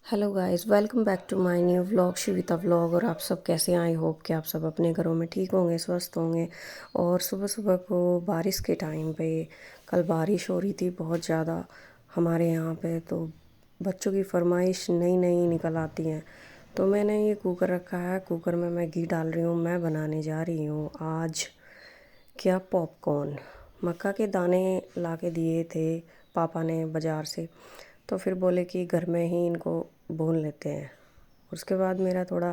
Hello guys, welcome back to my new vlog Shivita vlog. और आप सब कैसे हैं? आई होप कि आप सब अपने घरों में ठीक होंगे, स्वस्थ होंगे। और सुबह सुबह को बारिश के टाइम पे कल बारिश हो रही थी बहुत ज़्यादा हमारे यहाँ पे। तो बच्चों की फरमाइश नई नई निकल आती हैं। तो मैंने ये कुकर रखा है, कुकर में मैं घी डाल रही हूँ। मैं बनाने जा रही हूँ आज क्या, पॉपकॉर्न। मक्का के दाने ला के दिए थे पापा ने बाज़ार से। तो फिर बोले कि घर में ही इनको भून लेते हैं। उसके बाद मेरा थोड़ा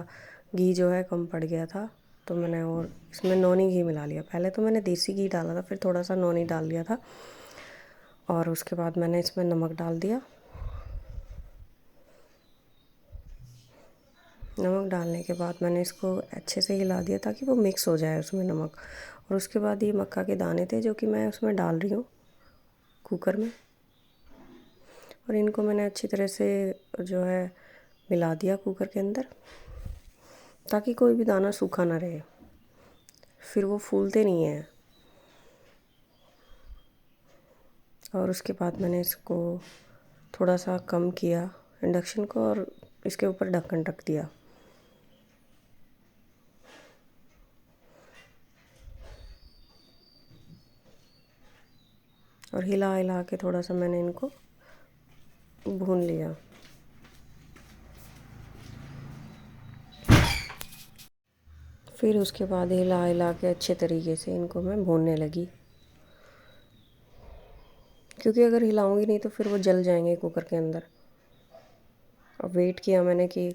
घी जो है कम पड़ गया था, तो मैंने और इसमें नॉनी घी मिला लिया। पहले तो मैंने देसी घी डाला था, फिर थोड़ा सा नॉनी डाल दिया था। और उसके बाद मैंने इसमें नमक डाल दिया। नमक डालने के बाद मैंने इसको अच्छे से हिला दिया ताकि वो मिक्स हो जाए उसमें नमक। और उसके बाद ये मक्का के दाने थे जो कि मैं उसमें डाल रही हूँ कुकर में। और इनको मैंने अच्छी तरह से जो है मिला दिया कुकर के अंदर, ताकि कोई भी दाना सूखा ना रहे, फिर वो फूलते नहीं हैं। और उसके बाद मैंने इसको थोड़ा सा कम किया इंडक्शन को, और इसके ऊपर ढक्कन रख दिया। और हिला हिला के थोड़ा सा मैंने इनको भून लिया। फिर उसके बाद हिला हिला के अच्छे तरीके से इनको मैं भूनने लगी, क्योंकि अगर हिलाऊंगी नहीं तो फिर वो जल जाएंगे कुकर के अंदर। और वेट किया मैंने कि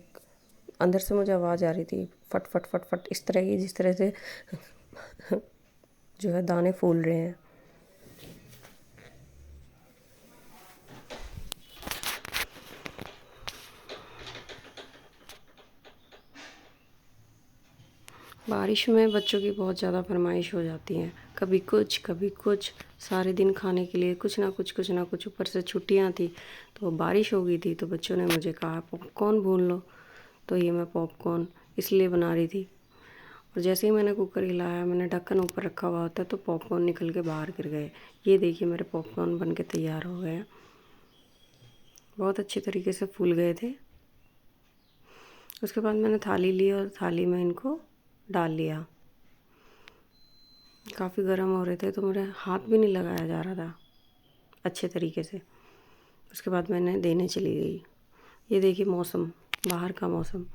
अंदर से मुझे आवाज़ आ रही थी फट फट फट फट, इस तरह की जिस तरह से जो है दाने फूल रहे हैं। बारिश में बच्चों की बहुत ज़्यादा फरमाइश हो जाती है, कभी कुछ कभी कुछ। सारे दिन खाने के लिए कुछ ना कुछ कुछ ना कुछ। ऊपर से छुट्टियां थी तो बारिश हो गई थी, तो बच्चों ने मुझे कहा पॉपकॉर्न भून लो। तो ये मैं पॉपकॉर्न इसलिए बना रही थी। और जैसे ही मैंने कुकर हिलाया, मैंने ढक्कन ऊपर रखा हुआ होता है, तो पॉपकॉर्न निकल के बाहर गिर गए। ये देखिए मेरे पॉपकॉर्न बन के तैयार हो गए। बहुत अच्छे तरीके से फूल गए थे। उसके बाद मैंने थाली ली और थाली में इनको डाल लिया। काफ़ी गर्म हो रहे थे तो मेरे हाथ भी नहीं लगाया जा रहा था अच्छे तरीके से। उसके बाद मैंने देने चली गई। ये देखिए मौसम, बाहर का मौसम,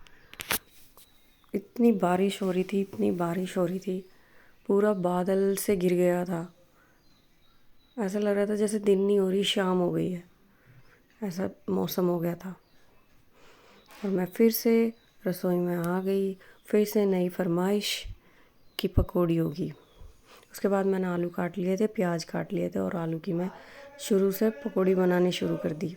इतनी बारिश हो रही थी, इतनी बारिश हो रही थी, पूरा बादल से घिर गया था। ऐसा लग रहा था जैसे दिन नहीं हो रही, शाम हो गई है, ऐसा मौसम हो गया था। और मैं फिर से रसोई में आ गई, फिर से नई फरमाइश की पकौड़ी होगी। उसके बाद मैंने आलू काट लिए थे, प्याज काट लिए थे, और आलू की मैं शुरू से पकौड़ी बनानी शुरू कर दी।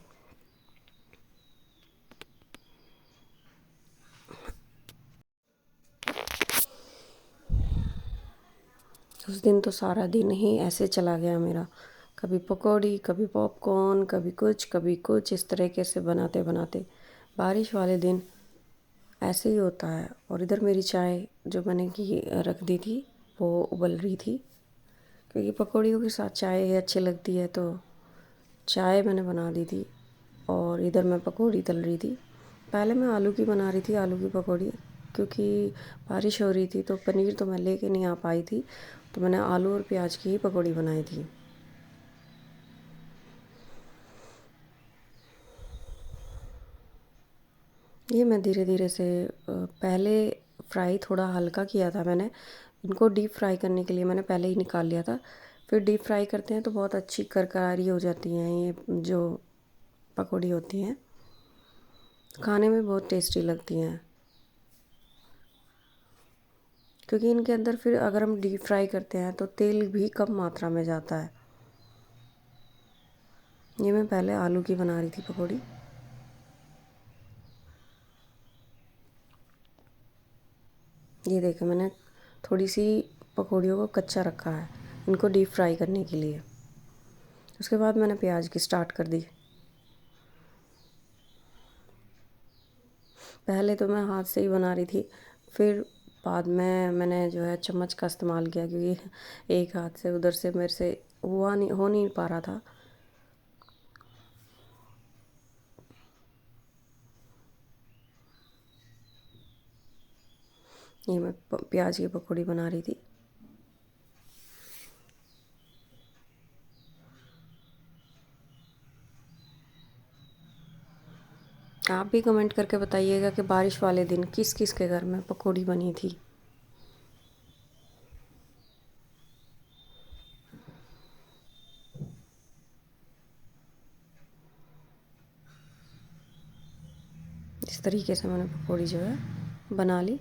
उस दिन तो सारा दिन ही ऐसे चला गया मेरा, कभी पकौड़ी, कभी पॉपकॉर्न, कभी कुछ कभी कुछ, इस तरीके से बनाते बनाते। बारिश वाले दिन ऐसे ही होता है। और इधर मेरी चाय जो मैंने की रख दी थी वो उबल रही थी, क्योंकि पकौड़ियों के साथ चाय अच्छी लगती है, तो चाय मैंने बना दी थी। और इधर मैं पकौड़ी तल रही थी। पहले मैं आलू की बना रही थी, आलू की पकौड़ी, क्योंकि बारिश हो रही थी तो पनीर तो मैं लेके नहीं आ पाई थी। तो मैंने आलू और प्याज की ही पकौड़ी बनाई थी। ये मैं धीरे धीरे से पहले फ्राई थोड़ा हल्का किया था मैंने। इनको डीप फ्राई करने के लिए मैंने पहले ही निकाल लिया था। फिर डीप फ्राई करते हैं तो बहुत अच्छी करकरारी हो जाती हैं ये जो पकौड़ी होती हैं, खाने में बहुत टेस्टी लगती हैं। क्योंकि इनके अंदर फिर अगर हम डीप फ्राई करते हैं तो तेल भी कम मात्रा में जाता है। ये मैं पहले आलू की बना रही थी पकौड़ी। ये देखो मैंने थोड़ी सी पकौड़ियों को कच्चा रखा है इनको डीप फ्राई करने के लिए। उसके बाद मैंने प्याज की स्टार्ट कर दी। पहले तो मैं हाथ से ही बना रही थी, फिर बाद में मैंने जो है चम्मच का इस्तेमाल किया, क्योंकि एक हाथ से उधर से मेरे से हो नहीं पा रहा था। ये मैं प्याज की पकौड़ी बना रही थी। आप भी कमेंट करके बताइएगा कि बारिश वाले दिन किस किस के घर में पकौड़ी बनी थी। इस तरीके से मैंने पकौड़ी जो है बना ली।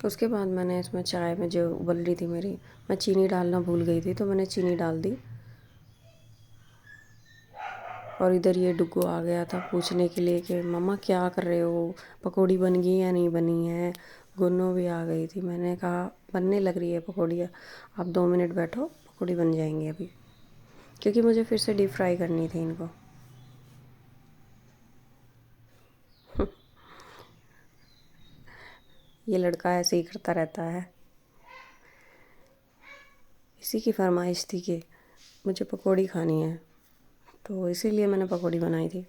उसके बाद मैंने इसमें चाय में जो उबल रही थी मेरी, मैं चीनी डालना भूल गई थी तो मैंने चीनी डाल दी। और इधर ये डुग्गू आ गया था पूछने के लिए कि मम्मा क्या कर रहे हो, पकौड़ी बन गई या नहीं बनी है। गुन्नू भी आ गई थी। मैंने कहा बनने लग रही है पकौड़ी, आप 2 मिनट बैठो, पकौड़ी बन जाएंगी अभी, क्योंकि मुझे फिर से डीप फ्राई करनी थी इनको। ये लड़का ऐसे ही करता रहता है। इसी की फरमाइश थी कि मुझे पकौड़ी खानी है, तो इसीलिए मैंने पकौड़ी बनाई थी।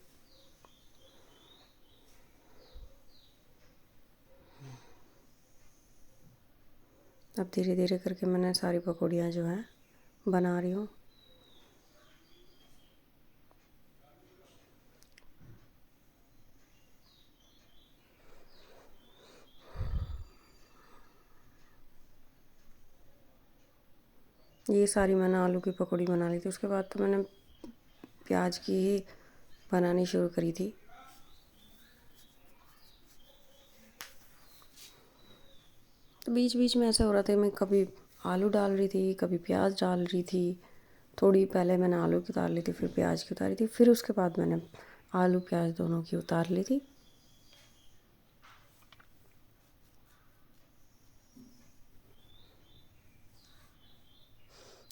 अब धीरे धीरे करके मैंने सारी पकौड़ियाँ जो हैं बना रही हूँ। ये सारी मैंने आलू की पकौड़ी बना ली थी। उसके बाद तो मैंने प्याज की ही बनानी शुरू करी थी। तो बीच बीच में ऐसा हो रहा था, मैं कभी आलू डाल रही थी, कभी प्याज डाल रही थी। थोड़ी पहले मैंने आलू की उतार ली थी, फिर प्याज की उतारी थी, फिर उसके बाद मैंने आलू प्याज दोनों की उतार ली थी।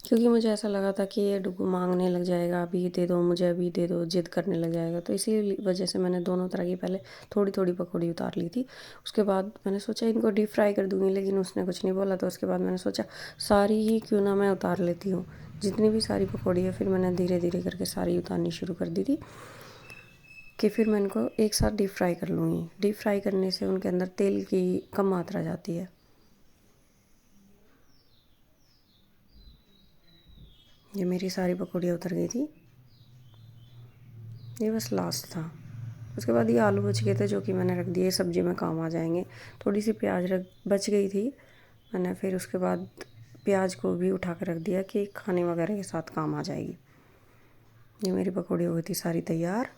क्योंकि मुझे ऐसा लगा था कि ये डुग्गू मांगने लग जाएगा, अभी दे दो मुझे, अभी दे दो, जिद करने लग जाएगा। तो इसी वजह से मैंने दोनों तरह की पहले थोड़ी थोड़ी पकौड़ी उतार ली थी। उसके बाद मैंने सोचा इनको डीप फ्राई कर दूँगी, लेकिन उसने कुछ नहीं बोला। तो उसके बाद मैंने सोचा सारी ही क्यों ना मैं उतार लेती हूँ, जितनी भी सारी पकौड़ी है। फिर मैंने धीरे धीरे करके सारी उतारनी शुरू कर दी थी कि फिर मैं इनको एक साथ डीप फ्राई कर लूँगी। डीप फ्राई करने से उनके अंदर तेल की कम मात्रा जाती है। ये मेरी सारी पकौड़ियाँ उतर गई थी। ये बस लास्ट था। उसके बाद ये आलू बच गए थे जो कि मैंने रख दिए, सब्ज़ी में काम आ जाएंगे। थोड़ी सी प्याज रख बच गई थी, मैंने फिर उसके बाद प्याज को भी उठा कर रख दिया कि खाने वगैरह के साथ काम आ जाएगी। ये मेरी पकौड़ी हो गई थी सारी तैयार।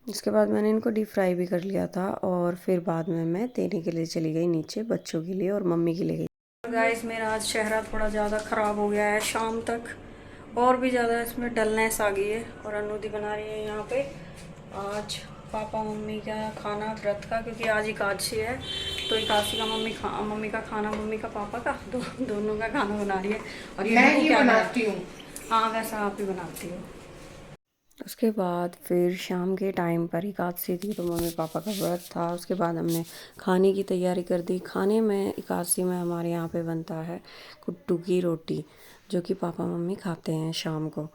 इसके बाद मैंने इनको डीप फ्राई भी कर लिया था और फिर बाद में मैं देने के लिए चली गई नीचे बच्चों के लिए और मम्मी के लिए गई। गाइस मेरा आज चेहरा थोड़ा ज़्यादा ख़राब हो गया है शाम तक, और भी ज़्यादा इसमें डलनेस आ गई है। और अनुदी बना रही है यहाँ पे आज पापा मम्मी का खाना व्रत का, क्योंकि आज एकादशी है। तो एकादशी का मम्मी का खाना, मम्मी का पापा का दोनों का खाना बना रही है। और ये मैं ही बनाती हूँ। हाँ वैसा आप ही बनाती हो। उसके बाद फिर शाम के टाइम पर एकादशी थी तो मम्मी पापा का व्रत था। उसके बाद हमने खाने की तैयारी कर दी। खाने में एकादशी में हमारे यहाँ पे बनता है कुट्टू की रोटी, जो कि पापा मम्मी खाते हैं शाम को।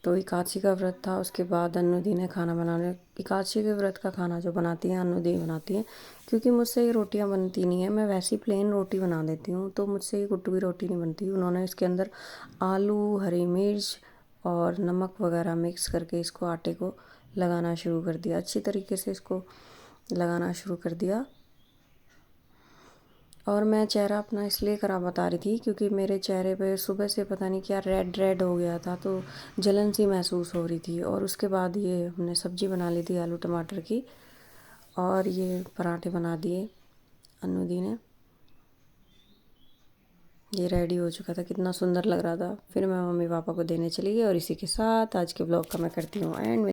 तो एकादशी का व्रत था। उसके बाद अन्नू दी ने खाना बनाने, एकादशी के व्रत का खाना जो बनाती हैं अन्नू दी बनाती हैं, क्योंकि मुझसे ये रोटियाँ बनती नहीं है। मैं वैसी प्लेन रोटी बना देती हूँ, तो मुझसे ये कुट्टू की रोटी नहीं बनती। उन्होंने इसके अंदर आलू, हरी मिर्च और नमक वगैरह मिक्स करके इसको आटे को लगाना शुरू कर दिया। अच्छी तरीके से इसको लगाना शुरू कर दिया। और मैं चेहरा अपना इसलिए ख़राब बता रही थी क्योंकि मेरे चेहरे पे सुबह से पता नहीं क्या रेड रेड हो गया था, तो जलन सी महसूस हो रही थी। और उसके बाद ये हमने सब्ज़ी बना ली थी आलू टमाटर की, और ये पराठे बना दिए अन्नू दी ने। ये रेडी हो चुका था, कितना सुंदर लग रहा था। फिर मैं मम्मी पापा को देने चली गई और इसी के साथ आज के ब्लॉग का मैं करती हूँ एंड।